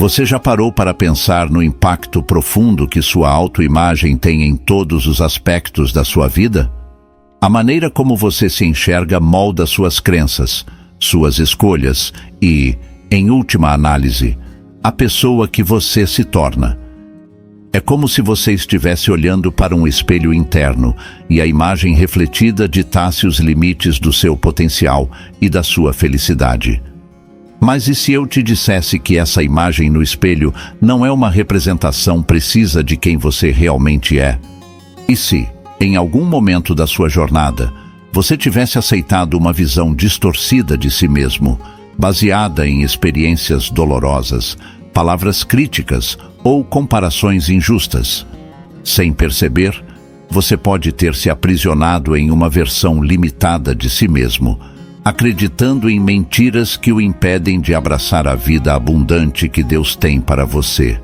Você já parou para pensar no impacto profundo que sua autoimagem tem em todos os aspectos da sua vida? A maneira como você se enxerga molda suas crenças, suas escolhas e, em última análise, a pessoa que você se torna. É como se você estivesse olhando para um espelho interno e a imagem refletida ditasse os limites do seu potencial e da sua felicidade. Mas e se eu te dissesse que essa imagem no espelho não é uma representação precisa de quem você realmente é? E se, em algum momento da sua jornada, você tivesse aceitado uma visão distorcida de si mesmo, baseada em experiências dolorosas, palavras críticas ou comparações injustas? Sem perceber, você pode ter se aprisionado em uma versão limitada de si mesmo, acreditando em mentiras que o impedem de abraçar a vida abundante que Deus tem para você.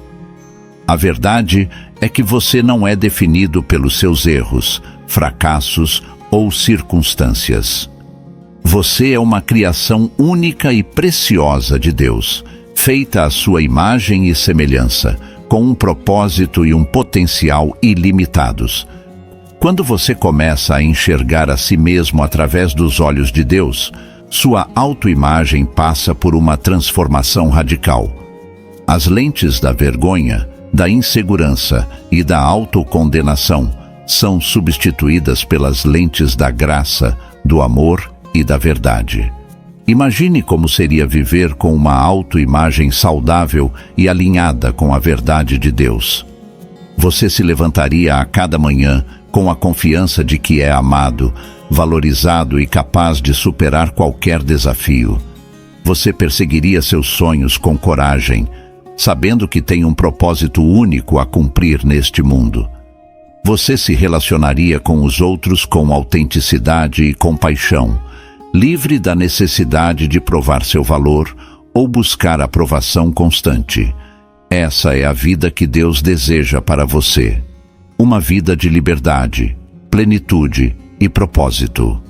A verdade é que você não é definido pelos seus erros, fracassos ou circunstâncias. Você é uma criação única e preciosa de Deus, feita à sua imagem e semelhança, com um propósito e um potencial ilimitados. Quando você começa a enxergar a si mesmo através dos olhos de Deus, sua autoimagem passa por uma transformação radical. As lentes da vergonha, da insegurança e da autocondenação são substituídas pelas lentes da graça, do amor e da verdade. Imagine como seria viver com uma autoimagem saudável e alinhada com a verdade de Deus. Você se levantaria a cada manhã com a confiança de que é amado, valorizado e capaz de superar qualquer desafio. Você perseguiria seus sonhos com coragem, sabendo que tem um propósito único a cumprir neste mundo. Você se relacionaria com os outros com autenticidade e compaixão, livre da necessidade de provar seu valor ou buscar aprovação constante. Essa é a vida que Deus deseja para você. Uma vida de liberdade, plenitude e propósito.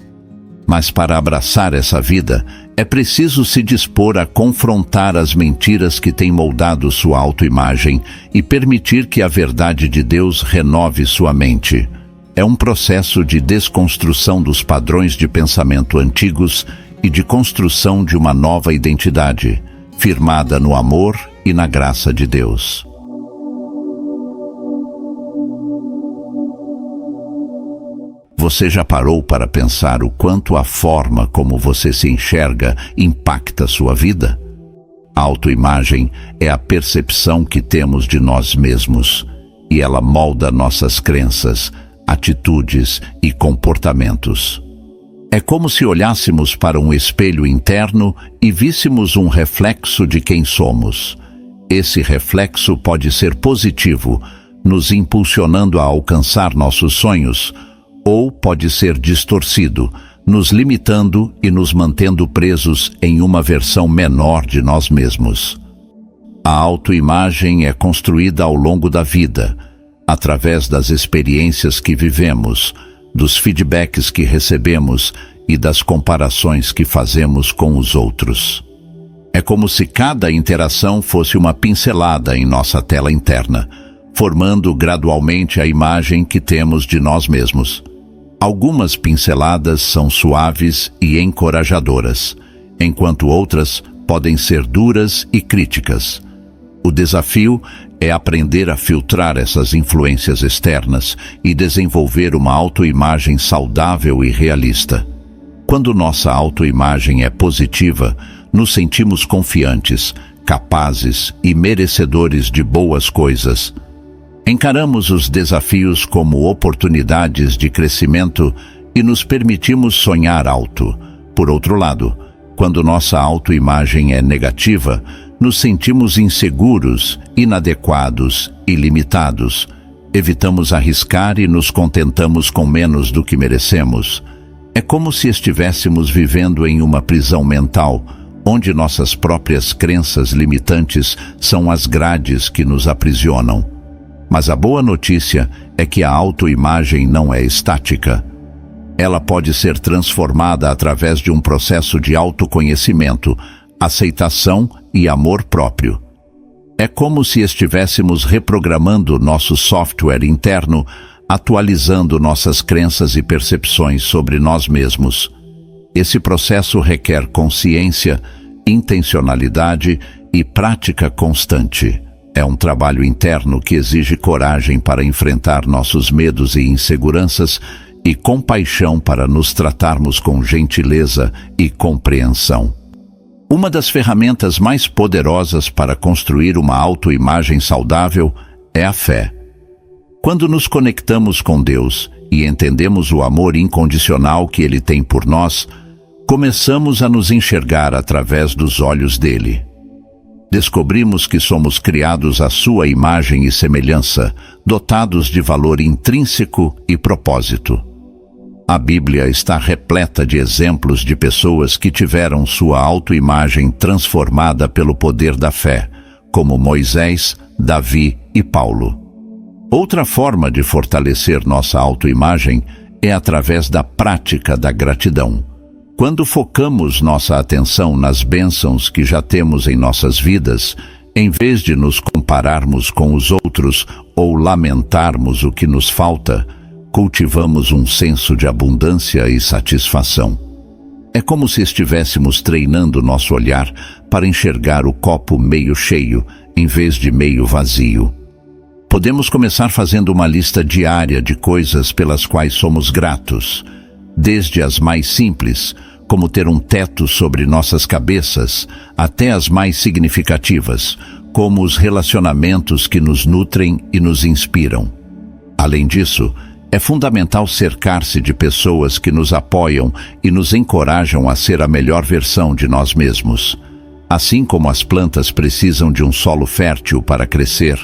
Mas para abraçar essa vida, é preciso se dispor a confrontar as mentiras que têm moldado sua autoimagem e permitir que a verdade de Deus renove sua mente. É um processo de desconstrução dos padrões de pensamento antigos e de construção de uma nova identidade, firmada no amor e na graça de Deus. Você já parou para pensar o quanto a forma como você se enxerga impacta sua vida? A autoimagem é a percepção que temos de nós mesmos, e ela molda nossas crenças, atitudes e comportamentos. É como se olhássemos para um espelho interno e víssemos um reflexo de quem somos. Esse reflexo pode ser positivo, nos impulsionando a alcançar nossos sonhos, ou pode ser distorcido, nos limitando e nos mantendo presos em uma versão menor de nós mesmos. A autoimagem é construída ao longo da vida, através das experiências que vivemos, dos feedbacks que recebemos e das comparações que fazemos com os outros. É como se cada interação fosse uma pincelada em nossa tela interna, formando gradualmente a imagem que temos de nós mesmos. Algumas pinceladas são suaves e encorajadoras, enquanto outras podem ser duras e críticas. O desafio é aprender a filtrar essas influências externas e desenvolver uma autoimagem saudável e realista. Quando nossa autoimagem é positiva, nos sentimos confiantes, capazes e merecedores de boas coisas. Encaramos os desafios como oportunidades de crescimento e nos permitimos sonhar alto. Por outro lado, quando nossa autoimagem é negativa, nos sentimos inseguros, inadequados e limitados. Evitamos arriscar e nos contentamos com menos do que merecemos. É como se estivéssemos vivendo em uma prisão mental, onde nossas próprias crenças limitantes são as grades que nos aprisionam. Mas a boa notícia é que a autoimagem não é estática. Ela pode ser transformada através de um processo de autoconhecimento, aceitação e amor próprio. É como se estivéssemos reprogramando nosso software interno, atualizando nossas crenças e percepções sobre nós mesmos. Esse processo requer consciência, intencionalidade e prática constante. É um trabalho interno que exige coragem para enfrentar nossos medos e inseguranças e compaixão para nos tratarmos com gentileza e compreensão. Uma das ferramentas mais poderosas para construir uma autoimagem saudável é a fé. Quando nos conectamos com Deus e entendemos o amor incondicional que Ele tem por nós, começamos a nos enxergar através dos olhos dele. Descobrimos que somos criados à sua imagem e semelhança, dotados de valor intrínseco e propósito. A Bíblia está repleta de exemplos de pessoas que tiveram sua autoimagem transformada pelo poder da fé, como Moisés, Davi e Paulo. Outra forma de fortalecer nossa autoimagem é através da prática da gratidão. Quando focamos nossa atenção nas bênçãos que já temos em nossas vidas, em vez de nos compararmos com os outros ou lamentarmos o que nos falta, cultivamos um senso de abundância e satisfação. É como se estivéssemos treinando nosso olhar para enxergar o copo meio cheio, em vez de meio vazio. Podemos começar fazendo uma lista diária de coisas pelas quais somos gratos, desde as mais simples, como ter um teto sobre nossas cabeças, até as mais significativas, como os relacionamentos que nos nutrem e nos inspiram. Além disso, é fundamental cercar-se de pessoas que nos apoiam e nos encorajam a ser a melhor versão de nós mesmos. Assim como as plantas precisam de um solo fértil para crescer,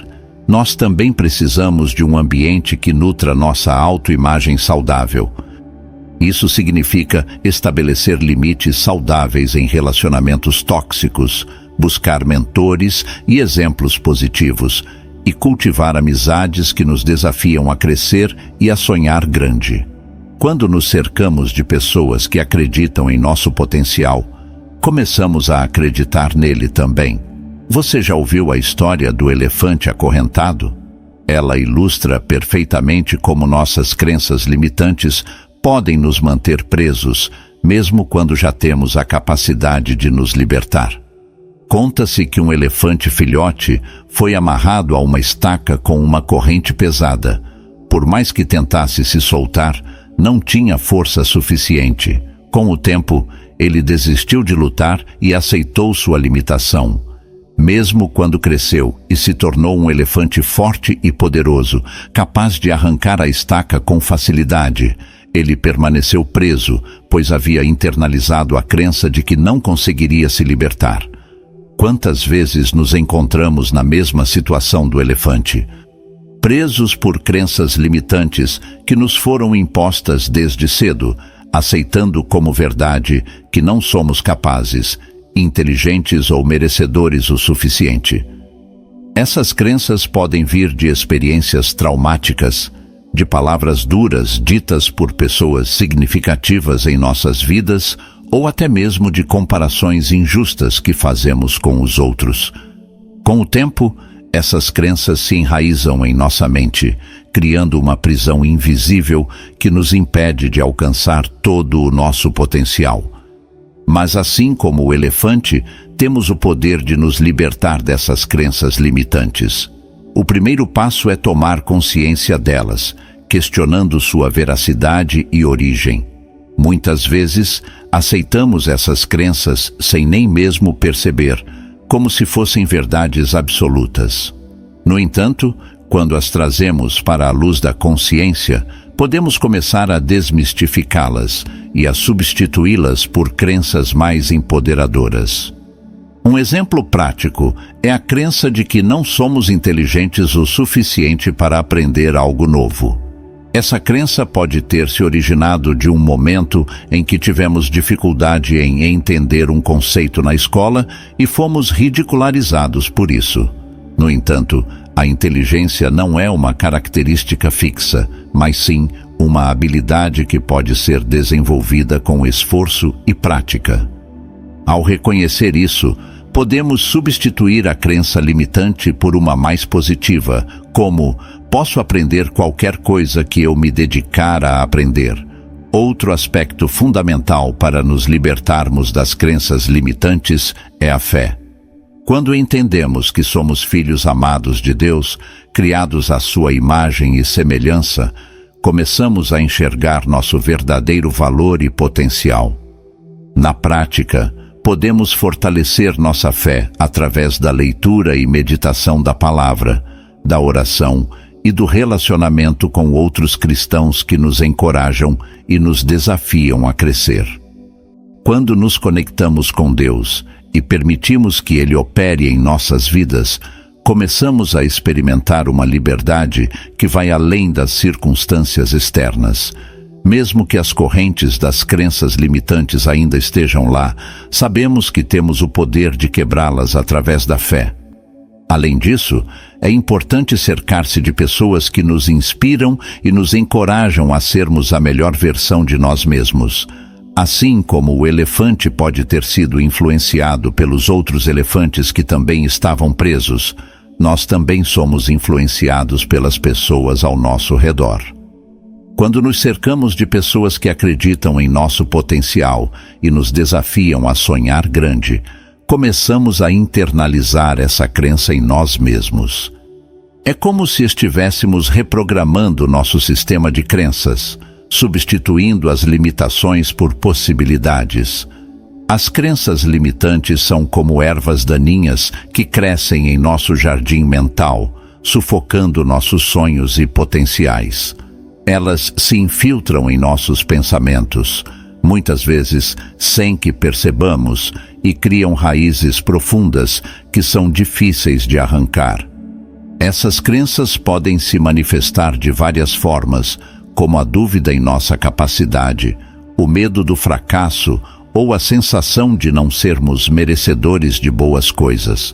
nós também precisamos de um ambiente que nutra nossa autoimagem saudável. Isso significa estabelecer limites saudáveis em relacionamentos tóxicos, buscar mentores e exemplos positivos, e cultivar amizades que nos desafiam a crescer e a sonhar grande. Quando nos cercamos de pessoas que acreditam em nosso potencial, começamos a acreditar nele também. Você já ouviu a história do elefante acorrentado? Ela ilustra perfeitamente como nossas crenças limitantes podem nos manter presos, mesmo quando já temos a capacidade de nos libertar. Conta-se que um elefante filhote foi amarrado a uma estaca com uma corrente pesada. Por mais que tentasse se soltar, não tinha força suficiente. Com o tempo, ele desistiu de lutar e aceitou sua limitação. Mesmo quando cresceu e se tornou um elefante forte e poderoso, capaz de arrancar a estaca com facilidade, ele permaneceu preso, pois havia internalizado a crença de que não conseguiria se libertar. Quantas vezes nos encontramos na mesma situação do elefante? Presos por crenças limitantes que nos foram impostas desde cedo, aceitando como verdade que não somos capazes, inteligentes ou merecedores o suficiente. Essas crenças podem vir de experiências traumáticas, de palavras duras ditas por pessoas significativas em nossas vidas, ou até mesmo de comparações injustas que fazemos com os outros. Com o tempo, essas crenças se enraizam em nossa mente, criando uma prisão invisível que nos impede de alcançar todo o nosso potencial. Mas assim como o elefante, temos o poder de nos libertar dessas crenças limitantes. O primeiro passo é tomar consciência delas, questionando sua veracidade e origem. Muitas vezes, aceitamos essas crenças sem nem mesmo perceber, como se fossem verdades absolutas. No entanto, quando as trazemos para a luz da consciência, podemos começar a desmistificá-las e a substituí-las por crenças mais empoderadoras. Um exemplo prático é a crença de que não somos inteligentes o suficiente para aprender algo novo. Essa crença pode ter se originado de um momento em que tivemos dificuldade em entender um conceito na escola e fomos ridicularizados por isso. No entanto, a inteligência não é uma característica fixa, mas sim uma habilidade que pode ser desenvolvida com esforço e prática. Ao reconhecer isso, podemos substituir a crença limitante por uma mais positiva, como: posso aprender qualquer coisa que eu me dedicar a aprender. Outro aspecto fundamental para nos libertarmos das crenças limitantes é a fé. Quando entendemos que somos filhos amados de Deus, criados à sua imagem e semelhança, começamos a enxergar nosso verdadeiro valor e potencial. Na prática, podemos fortalecer nossa fé através da leitura e meditação da palavra, da oração e do relacionamento com outros cristãos que nos encorajam e nos desafiam a crescer. Quando nos conectamos com Deus e permitimos que Ele opere em nossas vidas, começamos a experimentar uma liberdade que vai além das circunstâncias externas. Mesmo que as correntes das crenças limitantes ainda estejam lá, sabemos que temos o poder de quebrá-las através da fé. Além disso, é importante cercar-se de pessoas que nos inspiram e nos encorajam a sermos a melhor versão de nós mesmos. Assim como o elefante pode ter sido influenciado pelos outros elefantes que também estavam presos, nós também somos influenciados pelas pessoas ao nosso redor. Quando nos cercamos de pessoas que acreditam em nosso potencial e nos desafiam a sonhar grande, começamos a internalizar essa crença em nós mesmos. É como se estivéssemos reprogramando nosso sistema de crenças, substituindo as limitações por possibilidades. As crenças limitantes são como ervas daninhas que crescem em nosso jardim mental, sufocando nossos sonhos e potenciais. Elas se infiltram em nossos pensamentos, muitas vezes sem que percebamos, e criam raízes profundas que são difíceis de arrancar. Essas crenças podem se manifestar de várias formas, como a dúvida em nossa capacidade, o medo do fracasso ou a sensação de não sermos merecedores de boas coisas.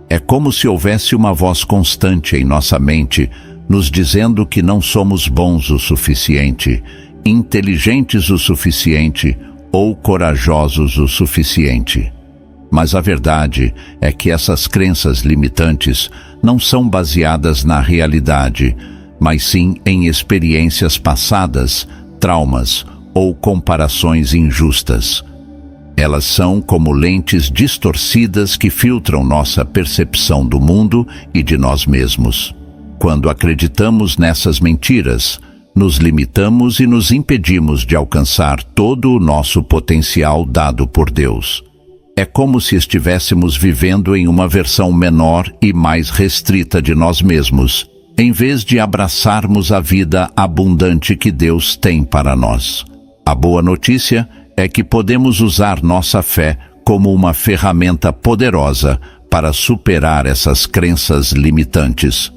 É como se houvesse uma voz constante em nossa mente, nos dizendo que não somos bons o suficiente, inteligentes o suficiente ou corajosos o suficiente. Mas a verdade é que essas crenças limitantes não são baseadas na realidade, mas sim em experiências passadas, traumas ou comparações injustas. Elas são como lentes distorcidas que filtram nossa percepção do mundo e de nós mesmos. Quando acreditamos nessas mentiras, nos limitamos e nos impedimos de alcançar todo o nosso potencial dado por Deus. É como se estivéssemos vivendo em uma versão menor e mais restrita de nós mesmos, em vez de abraçarmos a vida abundante que Deus tem para nós. A boa notícia é que podemos usar nossa fé como uma ferramenta poderosa para superar essas crenças limitantes.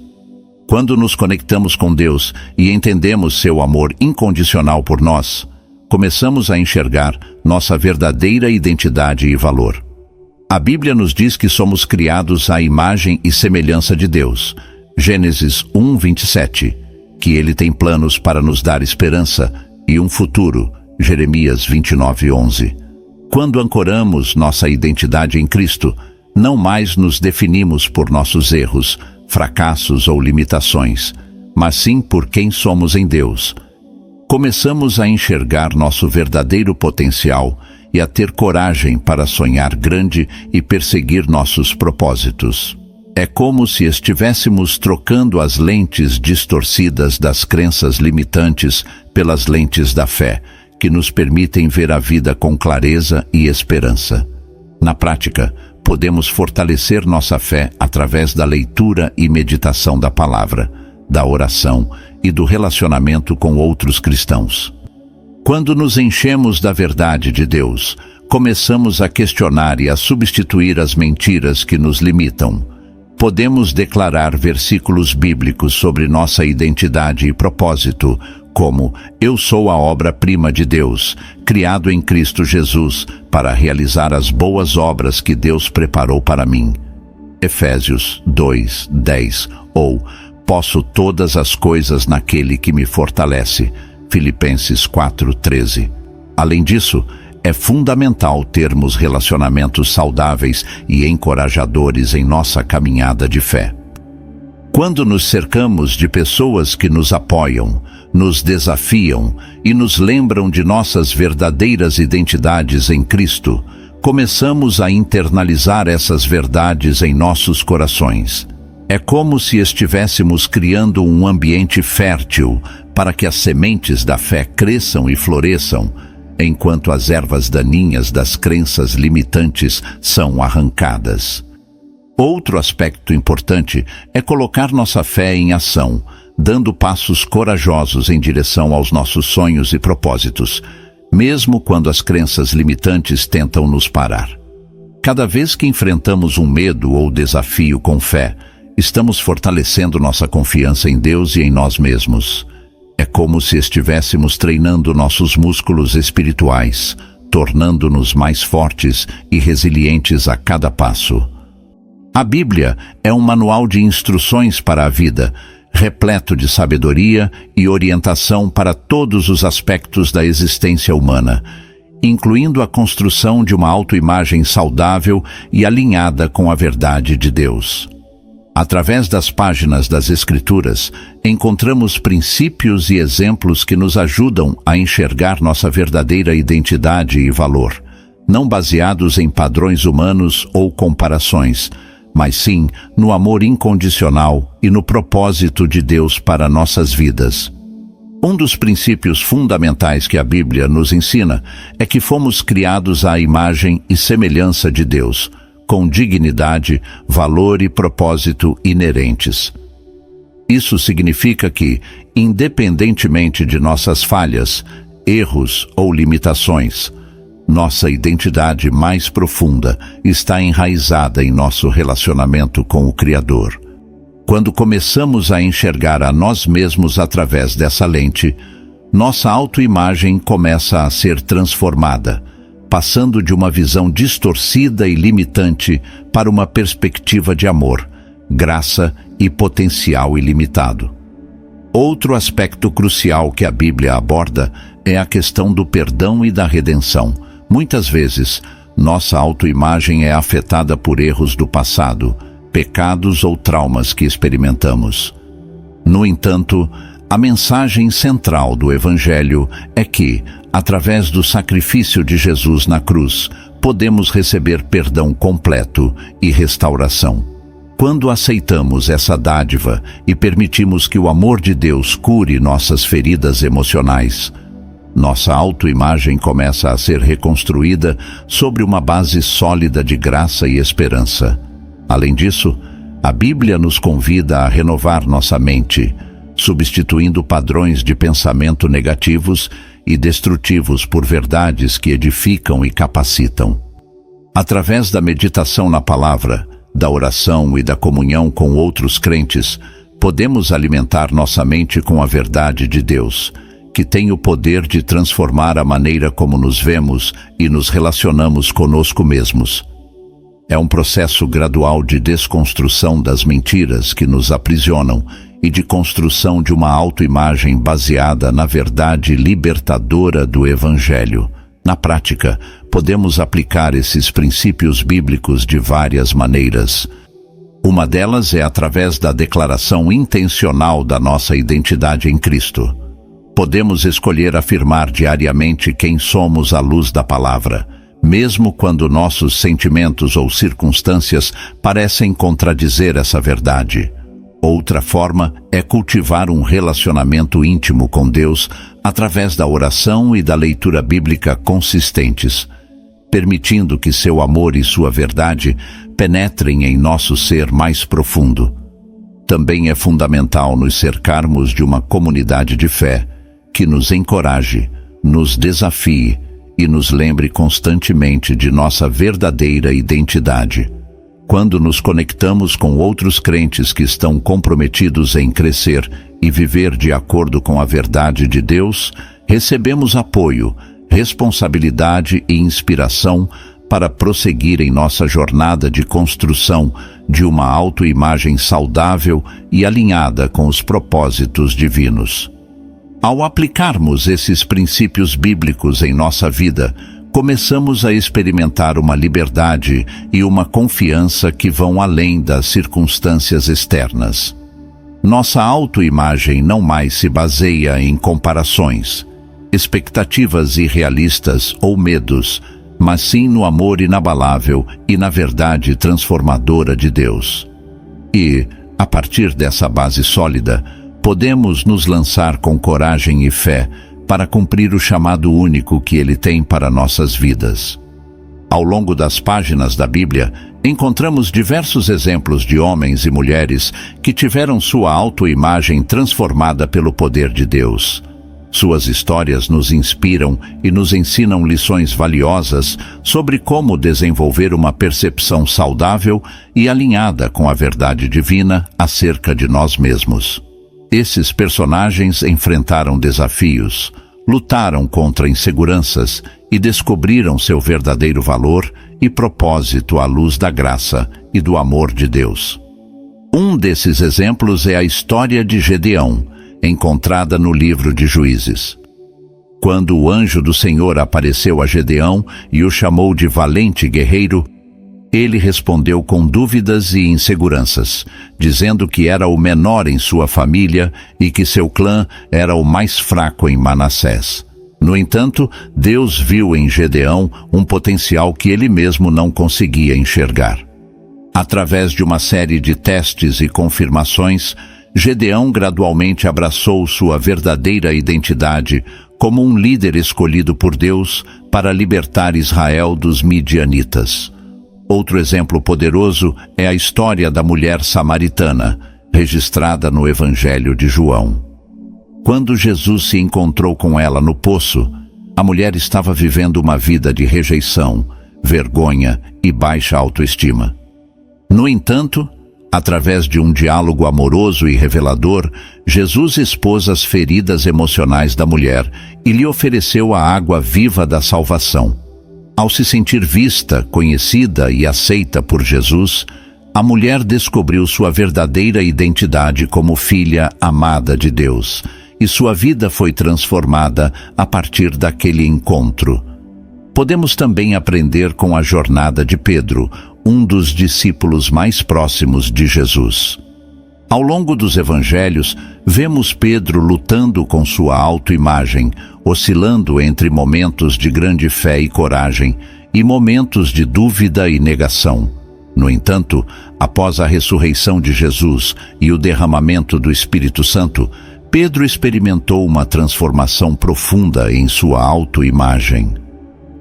Quando nos conectamos com Deus e entendemos seu amor incondicional por nós, começamos a enxergar nossa verdadeira identidade e valor. A Bíblia nos diz que somos criados à imagem e semelhança de Deus. Gênesis 1:27, que Ele tem planos para nos dar esperança e um futuro. Jeremias 29:11. Quando ancoramos nossa identidade em Cristo, não mais nos definimos por nossos erros, fracassos ou limitações, mas sim por quem somos em Deus. Começamos a enxergar nosso verdadeiro potencial e a ter coragem para sonhar grande e perseguir nossos propósitos. É como se estivéssemos trocando as lentes distorcidas das crenças limitantes pelas lentes da fé, que nos permitem ver a vida com clareza e esperança. Na prática, podemos fortalecer nossa fé através da leitura e meditação da palavra, da oração e do relacionamento com outros cristãos. Quando nos enchemos da verdade de Deus, começamos a questionar e a substituir as mentiras que nos limitam. Podemos declarar versículos bíblicos sobre nossa identidade e propósito, como: eu sou a obra-prima de Deus, criado em Cristo Jesus, para realizar as boas obras que Deus preparou para mim. Efésios 2:10, ou posso todas as coisas naquele que me fortalece. Filipenses 4:13. Além disso, é fundamental termos relacionamentos saudáveis e encorajadores em nossa caminhada de fé. Quando nos cercamos de pessoas que nos apoiam, nos desafiam e nos lembram de nossas verdadeiras identidades em Cristo, começamos a internalizar essas verdades em nossos corações. É como se estivéssemos criando um ambiente fértil para que as sementes da fé cresçam e floresçam, enquanto as ervas daninhas das crenças limitantes são arrancadas. Outro aspecto importante é colocar nossa fé em ação, dando passos corajosos em direção aos nossos sonhos e propósitos, mesmo quando as crenças limitantes tentam nos parar. Cada vez que enfrentamos um medo ou desafio com fé, estamos fortalecendo nossa confiança em Deus e em nós mesmos. É como se estivéssemos treinando nossos músculos espirituais, tornando-nos mais fortes e resilientes a cada passo. A Bíblia é um manual de instruções para a vida, repleto de sabedoria e orientação para todos os aspectos da existência humana, incluindo a construção de uma autoimagem saudável e alinhada com a verdade de Deus. Através das páginas das Escrituras, encontramos princípios e exemplos que nos ajudam a enxergar nossa verdadeira identidade e valor, não baseados em padrões humanos ou comparações, mas sim no amor incondicional e no propósito de Deus para nossas vidas. Um dos princípios fundamentais que a Bíblia nos ensina é que fomos criados à imagem e semelhança de Deus, com dignidade, valor e propósito inerentes. Isso significa que, independentemente de nossas falhas, erros ou limitações, nossa identidade mais profunda está enraizada em nosso relacionamento com o Criador. Quando começamos a enxergar a nós mesmos através dessa lente, nossa autoimagem começa a ser transformada, passando de uma visão distorcida e limitante para uma perspectiva de amor, graça e potencial ilimitado. Outro aspecto crucial que a Bíblia aborda é a questão do perdão e da redenção. Muitas vezes, nossa autoimagem é afetada por erros do passado, pecados ou traumas que experimentamos. No entanto, a mensagem central do Evangelho é que, através do sacrifício de Jesus na cruz, podemos receber perdão completo e restauração. Quando aceitamos essa dádiva e permitimos que o amor de Deus cure nossas feridas emocionais, nossa autoimagem começa a ser reconstruída sobre uma base sólida de graça e esperança. Além disso, a Bíblia nos convida a renovar nossa mente, substituindo padrões de pensamento negativos e destrutivos por verdades que edificam e capacitam. Através da meditação na palavra, da oração e da comunhão com outros crentes, podemos alimentar nossa mente com a verdade de Deus, que tem o poder de transformar a maneira como nos vemos e nos relacionamos conosco mesmos. É um processo gradual de desconstrução das mentiras que nos aprisionam e de construção de uma autoimagem baseada na verdade libertadora do Evangelho. Na prática, podemos aplicar esses princípios bíblicos de várias maneiras. Uma delas é através da declaração intencional da nossa identidade em Cristo. Podemos escolher afirmar diariamente quem somos à luz da palavra, mesmo quando nossos sentimentos ou circunstâncias parecem contradizer essa verdade. Outra forma é cultivar um relacionamento íntimo com Deus através da oração e da leitura bíblica consistentes, permitindo que seu amor e sua verdade penetrem em nosso ser mais profundo. Também é fundamental nos cercarmos de uma comunidade de fé que nos encoraje, nos desafie e nos lembre constantemente de nossa verdadeira identidade. Quando nos conectamos com outros crentes que estão comprometidos em crescer e viver de acordo com a verdade de Deus, recebemos apoio, responsabilidade e inspiração para prosseguir em nossa jornada de construção de uma autoimagem saudável e alinhada com os propósitos divinos. Ao aplicarmos esses princípios bíblicos em nossa vida, começamos a experimentar uma liberdade e uma confiança que vão além das circunstâncias externas. Nossa autoimagem não mais se baseia em comparações, expectativas irrealistas ou medos, mas sim no amor inabalável e na verdade transformadora de Deus. E, a partir dessa base sólida, podemos nos lançar com coragem e fé para cumprir o chamado único que Ele tem para nossas vidas. Ao longo das páginas da Bíblia, encontramos diversos exemplos de homens e mulheres que tiveram sua autoimagem transformada pelo poder de Deus. Suas histórias nos inspiram e nos ensinam lições valiosas sobre como desenvolver uma percepção saudável e alinhada com a verdade divina acerca de nós mesmos. Esses personagens enfrentaram desafios, lutaram contra inseguranças e descobriram seu verdadeiro valor e propósito à luz da graça e do amor de Deus. Um desses exemplos é a história de Gedeão, encontrada no livro de Juízes. Quando o anjo do Senhor apareceu a Gedeão e o chamou de valente guerreiro, ele respondeu com dúvidas e inseguranças, dizendo que era o menor em sua família e que seu clã era o mais fraco em Manassés. No entanto, Deus viu em Gedeão um potencial que ele mesmo não conseguia enxergar. Através de uma série de testes e confirmações, Gedeão gradualmente abraçou sua verdadeira identidade como um líder escolhido por Deus para libertar Israel dos midianitas. Outro exemplo poderoso é a história da mulher samaritana, registrada no Evangelho de João. Quando Jesus se encontrou com ela no poço, a mulher estava vivendo uma vida de rejeição, vergonha e baixa autoestima. No entanto, através de um diálogo amoroso e revelador, Jesus expôs as feridas emocionais da mulher e lhe ofereceu a água viva da salvação. Ao se sentir vista, conhecida e aceita por Jesus, a mulher descobriu sua verdadeira identidade como filha amada de Deus, e sua vida foi transformada a partir daquele encontro. Podemos também aprender com a jornada de Pedro, um dos discípulos mais próximos de Jesus. Ao longo dos evangelhos, vemos Pedro lutando com sua autoimagem, oscilando entre momentos de grande fé e coragem e momentos de dúvida e negação. No entanto, após a ressurreição de Jesus e o derramamento do Espírito Santo, Pedro experimentou uma transformação profunda em sua autoimagem.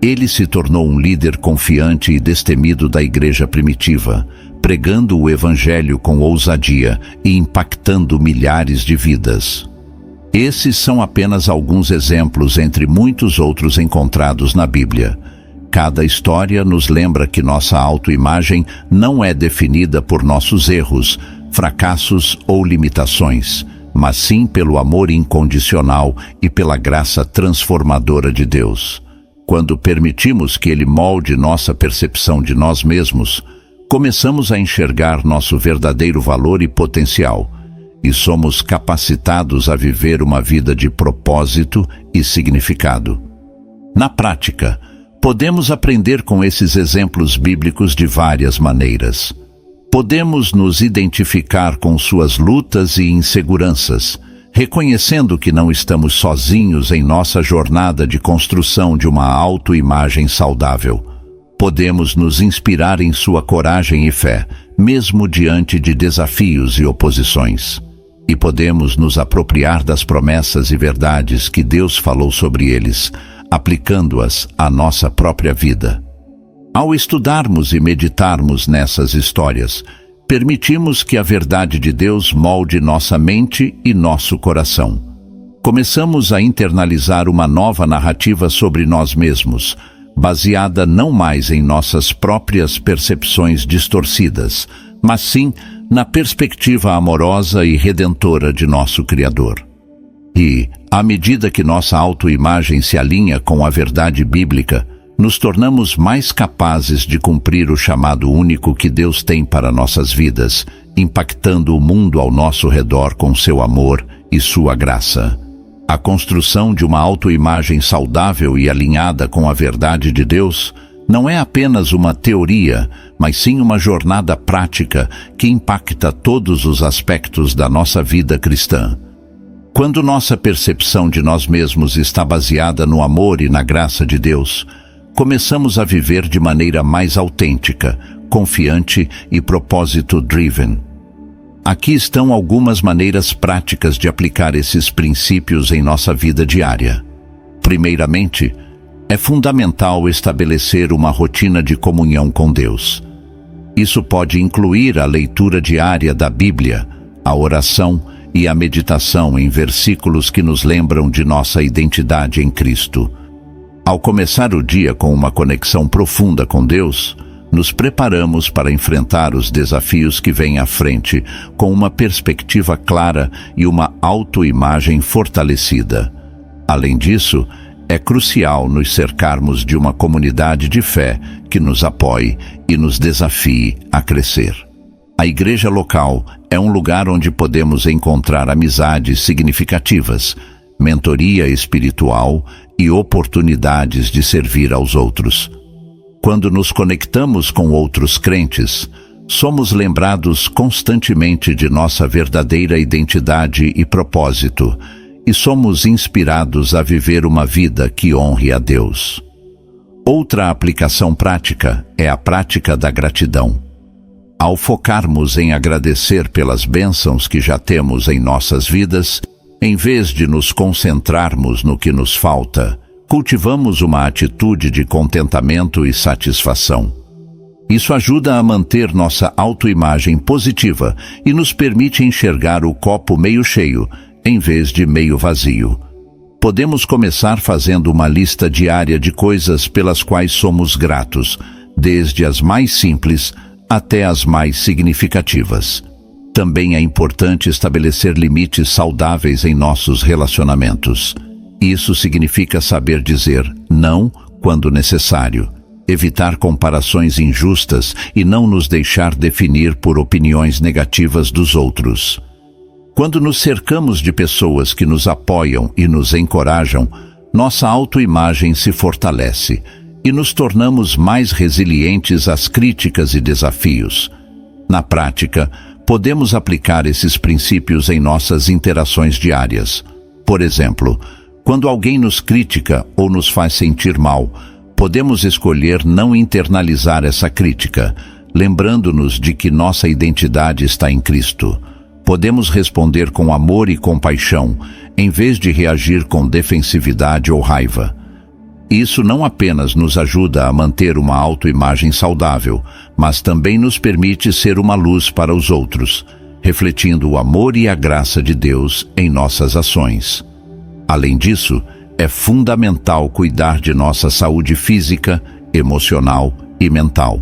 Ele se tornou um líder confiante e destemido da igreja primitiva, pregando o Evangelho com ousadia e impactando milhares de vidas. Esses são apenas alguns exemplos entre muitos outros encontrados na Bíblia. Cada história nos lembra que nossa autoimagem não é definida por nossos erros, fracassos ou limitações, mas sim pelo amor incondicional e pela graça transformadora de Deus. Quando permitimos que Ele molde nossa percepção de nós mesmos, começamos a enxergar nosso verdadeiro valor e potencial, e somos capacitados a viver uma vida de propósito e significado. Na prática, podemos aprender com esses exemplos bíblicos de várias maneiras. Podemos nos identificar com suas lutas e inseguranças, reconhecendo que não estamos sozinhos em nossa jornada de construção de uma autoimagem saudável. Podemos nos inspirar em sua coragem e fé, mesmo diante de desafios e oposições. E podemos nos apropriar das promessas e verdades que Deus falou sobre eles, aplicando-as à nossa própria vida. Ao estudarmos e meditarmos nessas histórias, permitimos que a verdade de Deus molde nossa mente e nosso coração. Começamos a internalizar uma nova narrativa sobre nós mesmos, baseada não mais em nossas próprias percepções distorcidas, mas sim na perspectiva amorosa e redentora de nosso Criador. E, à medida que nossa autoimagem se alinha com a verdade bíblica, nos tornamos mais capazes de cumprir o chamado único que Deus tem para nossas vidas, impactando o mundo ao nosso redor com seu amor e sua graça. A construção de uma autoimagem saudável e alinhada com a verdade de Deus não é apenas uma teoria, mas sim uma jornada prática que impacta todos os aspectos da nossa vida cristã. Quando nossa percepção de nós mesmos está baseada no amor e na graça de Deus, começamos a viver de maneira mais autêntica, confiante e propósito-driven. Aqui estão algumas maneiras práticas de aplicar esses princípios em nossa vida diária. Primeiramente, é fundamental estabelecer uma rotina de comunhão com Deus. Isso pode incluir a leitura diária da Bíblia, a oração e a meditação em versículos que nos lembram de nossa identidade em Cristo. Ao começar o dia com uma conexão profunda com Deus, nos preparamos para enfrentar os desafios que vêm à frente com uma perspectiva clara e uma autoimagem fortalecida. Além disso, é crucial nos cercarmos de uma comunidade de fé que nos apoie e nos desafie a crescer. A igreja local é um lugar onde podemos encontrar amizades significativas, mentoria espiritual e oportunidades de servir aos outros. Quando nos conectamos com outros crentes, somos lembrados constantemente de nossa verdadeira identidade e propósito, e somos inspirados a viver uma vida que honre a Deus. Outra aplicação prática é a prática da gratidão. Ao focarmos em agradecer pelas bênçãos que já temos em nossas vidas, em vez de nos concentrarmos no que nos falta, cultivamos uma atitude de contentamento e satisfação. Isso ajuda a manter nossa autoimagem positiva e nos permite enxergar o copo meio cheio, em vez de meio vazio. Podemos começar fazendo uma lista diária de coisas pelas quais somos gratos, desde as mais simples até as mais significativas. Também é importante estabelecer limites saudáveis em nossos relacionamentos. Isso significa saber dizer não quando necessário, evitar comparações injustas e não nos deixar definir por opiniões negativas dos outros. Quando nos cercamos de pessoas que nos apoiam e nos encorajam, nossa autoimagem se fortalece e nos tornamos mais resilientes às críticas e desafios. Na prática, podemos aplicar esses princípios em nossas interações diárias. Por exemplo, quando alguém nos critica ou nos faz sentir mal, podemos escolher não internalizar essa crítica, lembrando-nos de que nossa identidade está em Cristo. Podemos responder com amor e compaixão, em vez de reagir com defensividade ou raiva. Isso não apenas nos ajuda a manter uma autoimagem saudável, mas também nos permite ser uma luz para os outros, refletindo o amor e a graça de Deus em nossas ações. Além disso, é fundamental cuidar de nossa saúde física, emocional e mental.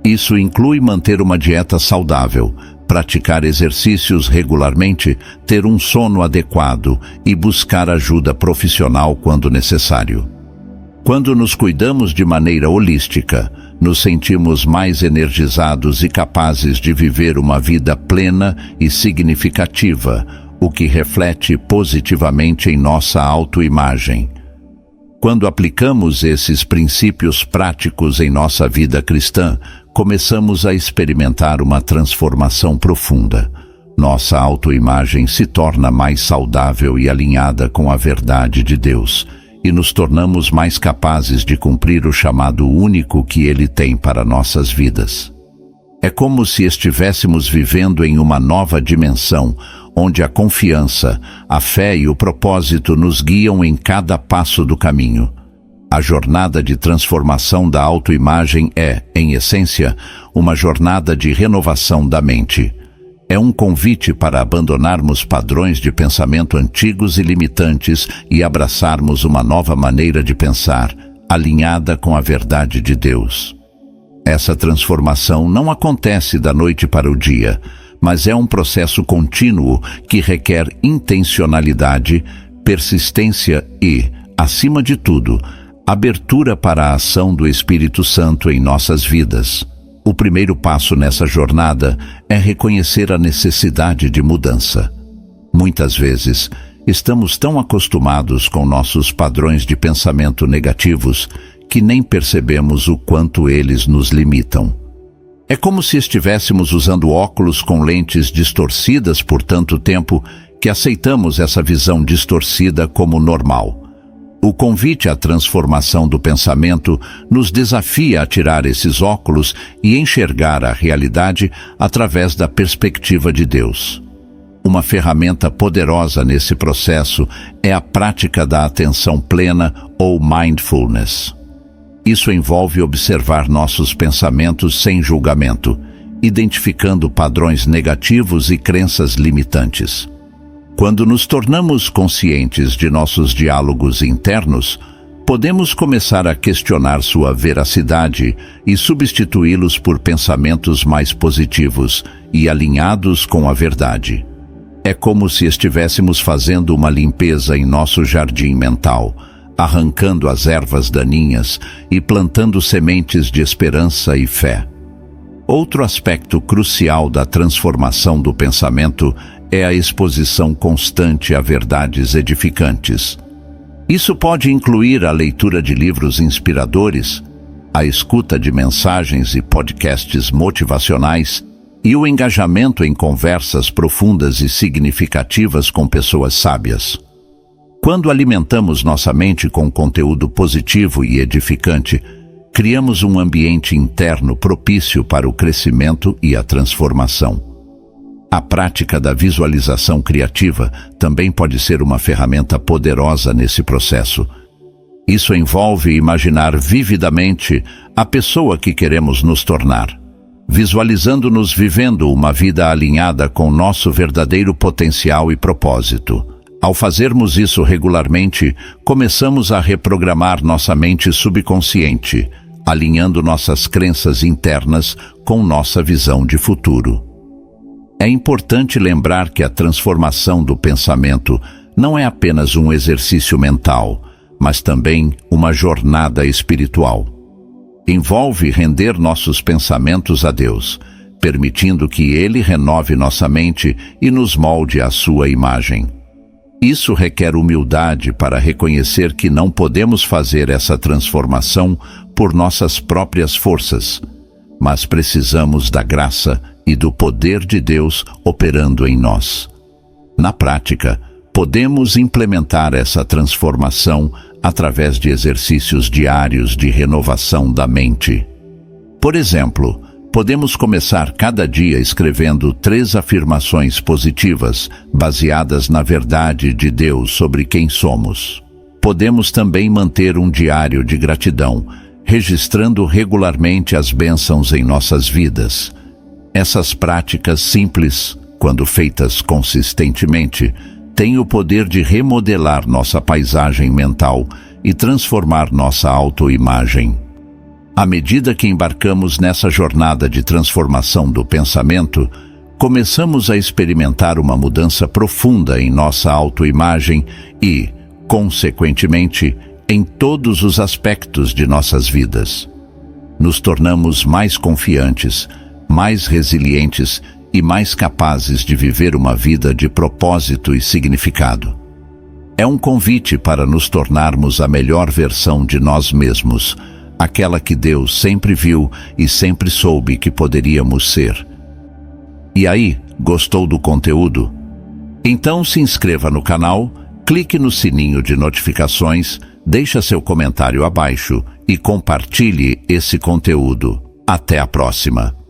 Isso inclui manter uma dieta saudável, praticar exercícios regularmente, ter um sono adequado e buscar ajuda profissional quando necessário. Quando nos cuidamos de maneira holística, nos sentimos mais energizados e capazes de viver uma vida plena e significativa, o que reflete positivamente em nossa autoimagem. Quando aplicamos esses princípios práticos em nossa vida cristã, começamos a experimentar uma transformação profunda. Nossa autoimagem se torna mais saudável e alinhada com a verdade de Deus, e nos tornamos mais capazes de cumprir o chamado único que Ele tem para nossas vidas. É como se estivéssemos vivendo em uma nova dimensão, onde a confiança, a fé e o propósito nos guiam em cada passo do caminho. A jornada de transformação da autoimagem é, em essência, uma jornada de renovação da mente. É um convite para abandonarmos padrões de pensamento antigos e limitantes e abraçarmos uma nova maneira de pensar, alinhada com a verdade de Deus. Essa transformação não acontece da noite para o dia, mas é um processo contínuo que requer intencionalidade, persistência e, acima de tudo, abertura para a ação do Espírito Santo em nossas vidas. O primeiro passo nessa jornada é reconhecer a necessidade de mudança. Muitas vezes, estamos tão acostumados com nossos padrões de pensamento negativos que nem percebemos o quanto eles nos limitam. É como se estivéssemos usando óculos com lentes distorcidas por tanto tempo que aceitamos essa visão distorcida como normal. O convite à transformação do pensamento nos desafia a tirar esses óculos e enxergar a realidade através da perspectiva de Deus. Uma ferramenta poderosa nesse processo é a prática da atenção plena ou mindfulness. Isso envolve observar nossos pensamentos sem julgamento, identificando padrões negativos e crenças limitantes. Quando nos tornamos conscientes de nossos diálogos internos, podemos começar a questionar sua veracidade e substituí-los por pensamentos mais positivos e alinhados com a verdade. É como se estivéssemos fazendo uma limpeza em nosso jardim mental, arrancando as ervas daninhas e plantando sementes de esperança e fé. Outro aspecto crucial da transformação do pensamento é a exposição constante a verdades edificantes. Isso pode incluir a leitura de livros inspiradores, a escuta de mensagens e podcasts motivacionais e o engajamento em conversas profundas e significativas com pessoas sábias. Quando alimentamos nossa mente com conteúdo positivo e edificante, criamos um ambiente interno propício para o crescimento e a transformação. A prática da visualização criativa também pode ser uma ferramenta poderosa nesse processo. Isso envolve imaginar vividamente a pessoa que queremos nos tornar, visualizando-nos vivendo uma vida alinhada com nosso verdadeiro potencial e propósito. Ao fazermos isso regularmente, começamos a reprogramar nossa mente subconsciente, alinhando nossas crenças internas com nossa visão de futuro. É importante lembrar que a transformação do pensamento não é apenas um exercício mental, mas também uma jornada espiritual. Envolve render nossos pensamentos a Deus, permitindo que Ele renove nossa mente e nos molde à sua imagem. Isso requer humildade para reconhecer que não podemos fazer essa transformação por nossas próprias forças, mas precisamos da graça e do poder de Deus operando em nós. Na prática, podemos implementar essa transformação através de exercícios diários de renovação da mente. Por exemplo, podemos começar cada dia escrevendo 3 afirmações positivas baseadas na verdade de Deus sobre quem somos. Podemos também manter um diário de gratidão, registrando regularmente as bênçãos em nossas vidas. Essas práticas simples, quando feitas consistentemente, têm o poder de remodelar nossa paisagem mental e transformar nossa autoimagem. À medida que embarcamos nessa jornada de transformação do pensamento, começamos a experimentar uma mudança profunda em nossa autoimagem e, consequentemente, em todos os aspectos de nossas vidas. Nos tornamos mais confiantes, mais resilientes e mais capazes de viver uma vida de propósito e significado. É um convite para nos tornarmos a melhor versão de nós mesmos, aquela que Deus sempre viu e sempre soube que poderíamos ser. E aí, gostou do conteúdo? Então se inscreva no canal, clique no sininho de notificações, deixe seu comentário abaixo e compartilhe esse conteúdo. Até a próxima!